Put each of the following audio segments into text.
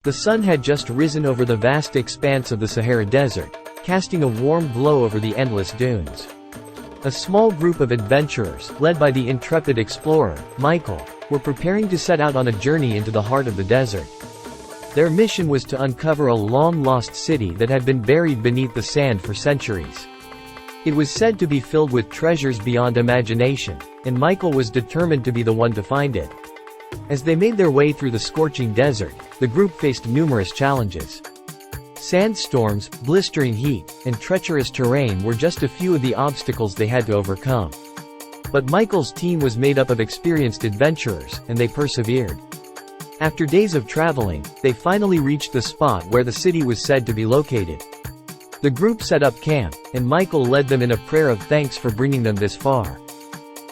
The sun had just risen over the vast expanse of the Sahara Desert, casting a warm glow over the endless dunes. A small group of adventurers, led by the intrepid explorer, Michael, were preparing to set out on a journey into the heart of the desert. Their mission was to uncover a long-lost city that had been buried beneath the sand for centuries. It was said to be filled with treasures beyond imagination, and Michael was determined to be the one to find it. As they made their way through the scorching desert, the group faced numerous challenges. Sandstorms, blistering heat, and treacherous terrain were just a few of the obstacles they had to overcome. But Michael's team was made up of experienced adventurers, and they persevered. After days of traveling, they finally reached the spot where the city was said to be located. The group set up camp, and Michael led them in a prayer of thanks for bringing them this far.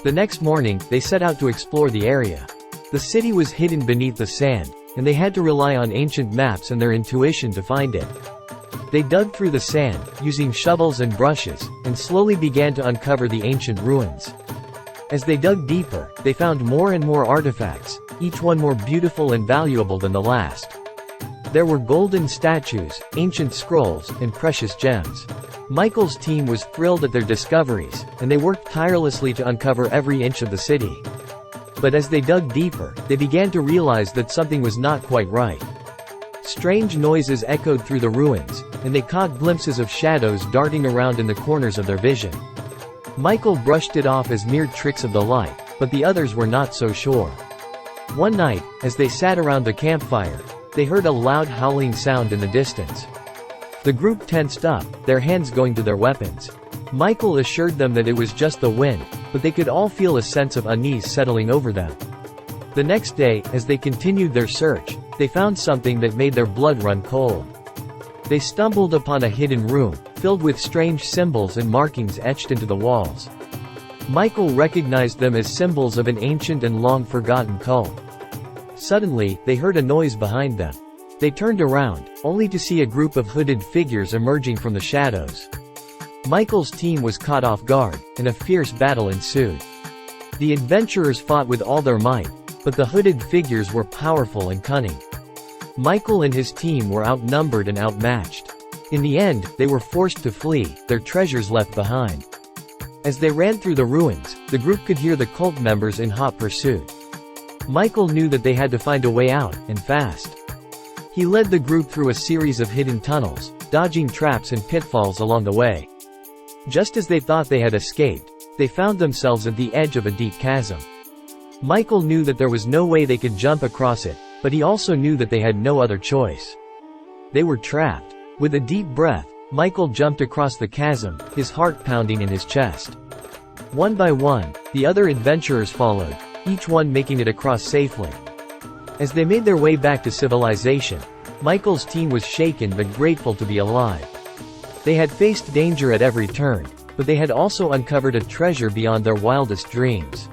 The next morning, they set out to explore the area. The city was hidden beneath the sand, and they had to rely on ancient maps and their intuition to find it. They dug through the sand, using shovels and brushes, and slowly began to uncover the ancient ruins. As they dug deeper, they found more and more artifacts, each one more beautiful and valuable than the last. There were golden statues, ancient scrolls, and precious gems. Michael's team was thrilled at their discoveries, and they worked tirelessly to uncover every inch of the city. But as they dug deeper, they began to realize that something was not quite right. Strange noises echoed through the ruins, and they caught glimpses of shadows darting around in the corners of their vision. Michael brushed it off as mere tricks of the light, but the others were not so sure. One night, as they sat around the campfire, they heard a loud howling sound in the distance. The group tensed up, their hands going to their weapons. Michael assured them that it was just the wind, but they could all feel a sense of unease settling over them. The next day, as they continued their search, they found something that made their blood run cold. They stumbled upon a hidden room, filled with strange symbols and markings etched into the walls. Michael recognized them as symbols of an ancient and long-forgotten cult. Suddenly, they heard a noise behind them. They turned around, only to see a group of hooded figures emerging from the shadows. Michael's team was caught off guard, and a fierce battle ensued. The adventurers fought with all their might, but the hooded figures were powerful and cunning. Michael and his team were outnumbered and outmatched. In the end, they were forced to flee, their treasures left behind. As they ran through the ruins, the group could hear the cult members in hot pursuit. Michael knew that they had to find a way out, and fast. He led the group through a series of hidden tunnels, dodging traps and pitfalls along the way. Just as they thought they had escaped, they found themselves at the edge of a deep chasm. Michael knew that there was no way they could jump across it, but he also knew that they had no other choice. They were trapped. With a deep breath, Michael jumped across the chasm, his heart pounding in his chest. One by one, the other adventurers followed, each one making it across safely. As they made their way back to civilization, Michael's team was shaken but grateful to be alive. They had faced danger at every turn, but they had also uncovered a treasure beyond their wildest dreams.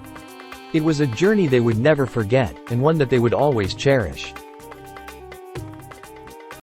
It was a journey they would never forget, and one that they would always cherish.